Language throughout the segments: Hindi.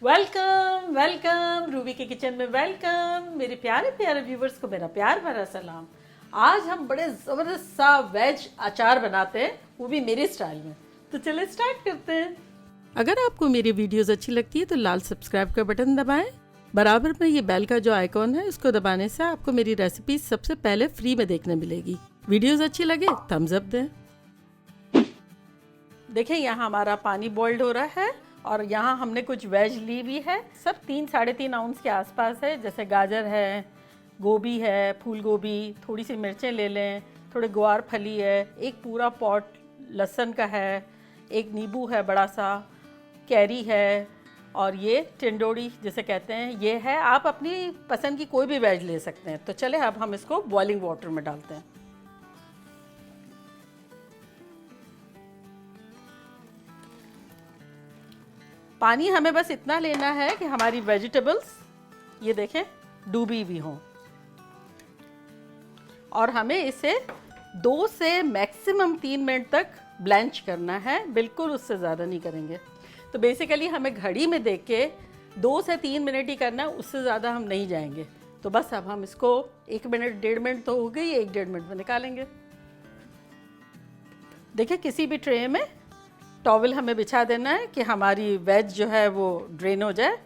वेलकम वेलकम रूबी के किचन में वेलकम। मेरे प्यारे प्यारे व्यूवर्स को मेरा प्यार भरा सलाम। आज हम बड़े ज़बरदस्त सा वेज अचार बनाते हैं, वो भी मेरे स्टाइल में। तो चलिए स्टार्ट करते हैं। अगर आपको मेरी वीडियोस अच्छी लगती है तो लाल सब्सक्राइब का बटन दबाएं। बराबर में ये बेल का जो आइकॉन है उसको दबाने से आपको मेरी रेसिपी सबसे पहले फ्री में देखने मिलेगी। वीडियोस अच्छी लगे थम्स अप दें। देखिए यहाँ हमारा पानी बॉइल्ड हो रहा है और यहाँ हमने कुछ वेज ली भी है। सब 3-3.5 आउंस के आसपास है। जैसे गाजर है, गोभी है, फूल गोभी, थोड़ी सी मिर्चें ले लें, थोड़े ग्वार फली है, एक पूरा पॉट लहसुन का है, एक नींबू है बड़ा सा, कैरी है और ये टिंडोड़ी जिसे कहते हैं ये है। आप अपनी पसंद की कोई भी वेज ले सकते हैं। तो चले अब हम इसको बॉइलिंग वाटर में डालते हैं। पानी हमें बस इतना लेना है कि हमारी वेजिटेबल्स ये देखें डूबी भी हों, और हमें इसे 2 से मैक्सिमम 3 मिनट तक ब्लैंच करना है, बिल्कुल उससे ज़्यादा नहीं करेंगे। तो बेसिकली हमें घड़ी में देख के 2 से 3 मिनट ही करना है, उससे ज़्यादा हम नहीं जाएंगे। तो बस अब हम इसको 1 मिनट 1.5 मिनट तो हो गई, 1-1.5 मिनट में निकालेंगे। देखिए किसी भी ट्रे में टॉवल हमें बिछा देना है कि हमारी वेज जो है वो ड्रेन हो जाए।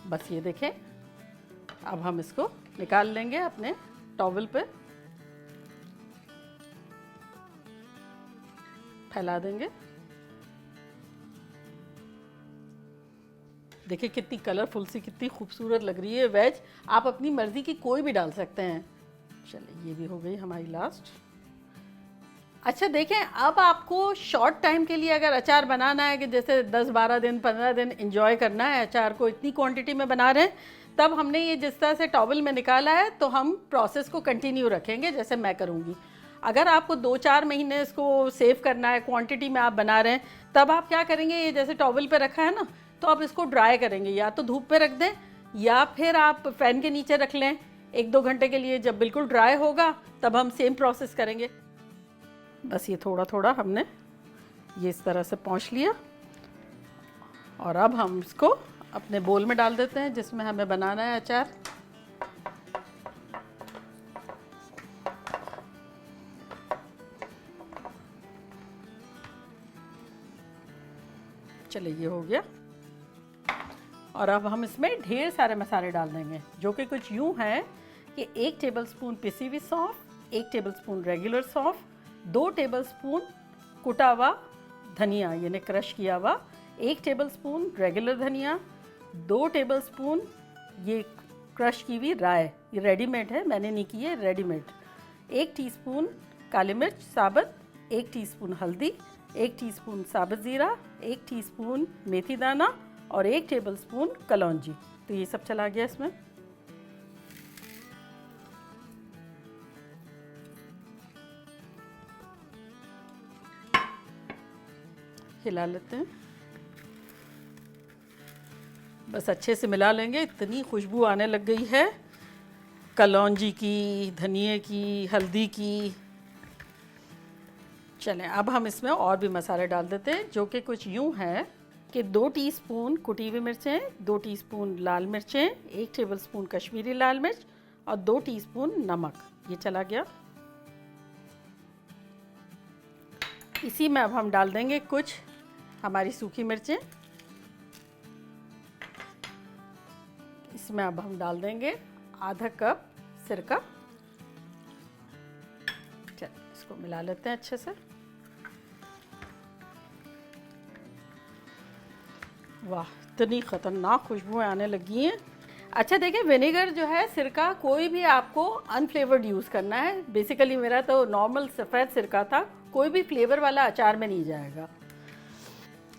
बस ये देखें, अब हम इसको निकाल लेंगे अपने टॉवल पे, फैला देंगे। देखिए कितनी कलरफुल सी, कितनी खूबसूरत लग रही है वेज। आप अपनी मर्जी की कोई भी डाल सकते हैं। चलिए ये भी हो गई हमारी लास्ट। अच्छा देखें, अब आपको शॉर्ट टाइम के लिए अगर अचार बनाना है कि जैसे 10-12 दिन 15 दिन एंजॉय करना है अचार को, इतनी क्वांटिटी में बना रहे हैं, तब हमने ये जिस तरह से टॉवल में निकाला है तो हम प्रोसेस को कंटिन्यू रखेंगे जैसे मैं करूँगी। अगर आपको 2-4 महीने इसको सेव करना है, क्वांटिटी में आप बना रहे हैं, तब आप क्या करेंगे, ये जैसे टॉवल पे रखा है ना, तो आप इसको ड्राई करेंगे। या तो धूप पे रख दें या फिर आप फैन के नीचे रख लें 1-2 घंटे के लिए। जब बिल्कुल ड्राई होगा तब हम सेम प्रोसेस करेंगे। बस ये थोड़ा थोड़ा हमने ये इस तरह से पोंछ लिया और अब हम इसको अपने बोल में डाल देते हैं जिसमें हमें बनाना है अचार। चलिए ये हो गया और अब हम इसमें ढेर सारे मसाले डाल देंगे जो कि कुछ यूँ हैं कि 1 टेबलस्पून पिसी हुई सौंफ, 1 टेबलस्पून रेगुलर सौंफ, 2 टेबलस्पून कुटा हुआ धनिया यानी क्रश किया हुआ, 1 टेबलस्पून रेगुलर धनिया, 2 टेबलस्पून ये क्रश की हुई राय, ये रेडीमेड है, मैंने नहीं की है, रेडीमेड, 1 टीस्पून काली मिर्च साबुत, 1 टीस्पून हल्दी, 1 टीस्पून साबुत ज़ीरा, 1 टीस्पून मेथी दाना और 1 टेबलस्पून कलौंजी। तो ये सब चला गया इसमें। हिला लेते हैं, बस अच्छे से मिला लेंगे। इतनी खुशबू आने लग गई है कलौंजी की, धनिए की, हल्दी की। चलें अब हम इसमें और भी मसाले डाल देते हैं जो कि कुछ यूँ है कि 2 टीस्पून कुटी हुई मिर्चें, 2 टीस्पून लाल मिर्चें, 1 टेबलस्पून कश्मीरी लाल मिर्च और 2 टीस्पून नमक। ये चला गया। इसी में अब हम डाल देंगे कुछ हमारी सूखी मिर्चें। इसमें अब हम डाल देंगे आधा कप सिरका। चलिए इसको मिला लेते हैं अच्छे से। वाह इतनी ख़तरनाक खुशबू आने लगी हैं। अच्छा देखिए, विनेगर जो है, सिरका कोई भी आपको अनफ्लेवर्ड यूज़ करना है। बेसिकली मेरा तो नॉर्मल सफ़ेद सिरका था, कोई भी फ्लेवर वाला अचार में नहीं जाएगा।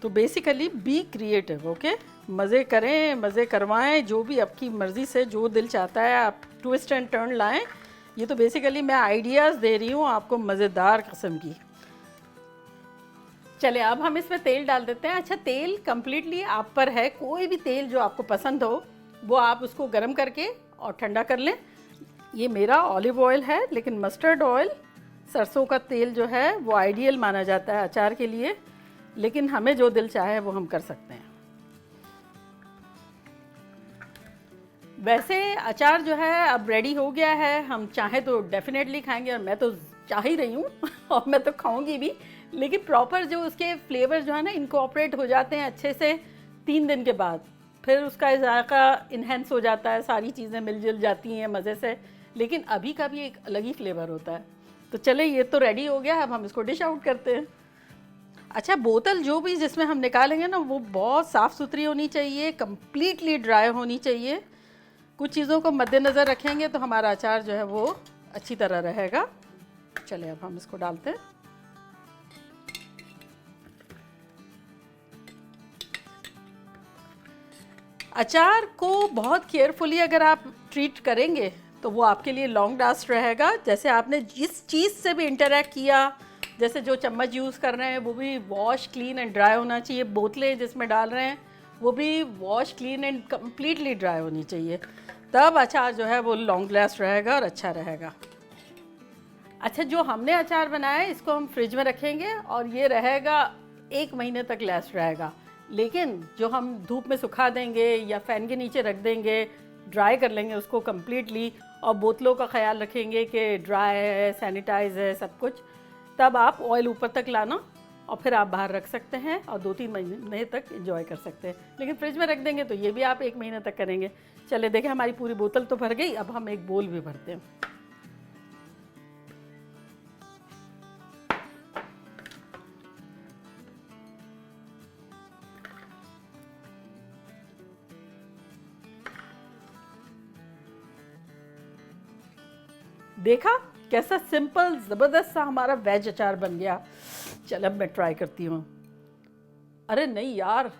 तो बेसिकली बी क्रिएटिव, ओके, मज़े करें, मज़े करवाएं, जो भी आपकी मर्ज़ी से जो दिल चाहता है आप ट्विस्ट एंड टर्न लाएं। ये तो बेसिकली मैं आइडियाज़ दे रही हूँ आपको मज़ेदार किस्म की। चले अब हम इसमें तेल डाल देते हैं। अच्छा तेल कम्प्लीटली आप पर है, कोई भी तेल जो आपको पसंद हो वो आप उसको गर्म करके और ठंडा कर लें। ये मेरा ऑलिव ऑयल है, लेकिन मस्टर्ड ऑयल, सरसों का तेल जो है वो आइडियल माना जाता है अचार के लिए, लेकिन हमें जो दिल चाहे वो हम कर सकते हैं। वैसे अचार जो है अब रेडी हो गया है, हम चाहे तो डेफिनेटली खाएंगे, और मैं तो चाह ही रही हूँ और मैं तो खाऊंगी भी। लेकिन प्रॉपर जो उसके फ्लेवर जो है ना इनकॉर्पोरेट हो जाते हैं अच्छे से 3 दिन के बाद, फिर उसका जायका इन्हेंस हो जाता है, सारी चीज़ें मिलजुल जाती हैं मज़े से। लेकिन अभी का भी एक अलग ही फ्लेवर होता है। तो चले, ये तो रेडी हो गया, अब हम इसको डिश आउट करते हैं। अच्छा, बोतल जो भी जिसमें हम निकालेंगे ना वो बहुत साफ़ सुथरी होनी चाहिए, कम्प्लीटली ड्राई होनी चाहिए। कुछ चीज़ों को मद्देनज़र रखेंगे तो हमारा अचार जो है वो अच्छी तरह रहेगा। चले अब हम इसको डालते हैं। अचार को बहुत केयरफुली अगर आप ट्रीट करेंगे तो वो आपके लिए लॉन्ग लास्ट रहेगा। जैसे आपने जिस चीज़ से भी इंटरेक्ट किया, जैसे जो चम्मच यूज़ कर रहे हैं वो भी वॉश क्लीन एंड ड्राई होना चाहिए, बोतलें जिसमें डाल रहे हैं वो भी wash clean and completely dry होनी चाहिए, तब अचार जो है वो लॉन्ग लास्ट रहेगा और अच्छा रहेगा। अच्छा, जो हमने अचार बनाया है इसको हम फ्रिज में रखेंगे और ये रहेगा 1 महीने तक लास्ट रहेगा। लेकिन जो हम धूप में सुखा देंगे या फ़ैन के नीचे रख देंगे, ड्राई कर लेंगे उसको कम्प्लीटली, और बोतलों का ख्याल रखेंगे कि ड्राई है, सैनिटाइज है, सब कुछ, तब आप ऑयल ऊपर तक लाना और फिर आप बाहर रख सकते हैं और 2-3 महीने तक एंजॉय कर सकते हैं। लेकिन फ्रिज में रख देंगे तो ये भी आप 1 महीने तक करेंगे। चले देखें, हमारी पूरी बोतल तो भर गई, अब हम एक बोल भी भरते हैं। देखा कैसा सिंपल ज़बरदस्त सा हमारा वेज अचार बन गया। चल अब मैं ट्राई करती हूँ। अरे नहीं यार,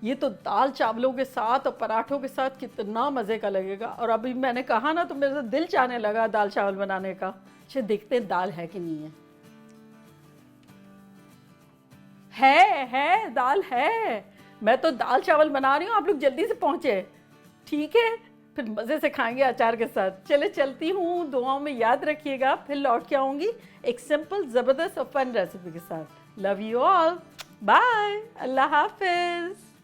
ये तो दाल चावलों के साथ और पराठों के साथ कितना मज़े का लगेगा। और अभी मैंने कहा ना तो मेरा दिल चाहने लगा दाल चावल बनाने का। अच्छा, देखते हैं दाल है कि नहीं है दाल है। मैं तो दाल चावल बना रही हूँ, आप लोग जल्दी से पहुँचे। ठीक है, फिर मज़े से खाएंगे अचार के साथ। चले चलती हूँ, दुआओं में याद रखिएगा, फिर लौट के आऊँगी एक सिंपल ज़बरदस्त और फन रेसिपी के साथ। लव यू ऑल, बाय, अल्लाह हाफिज़।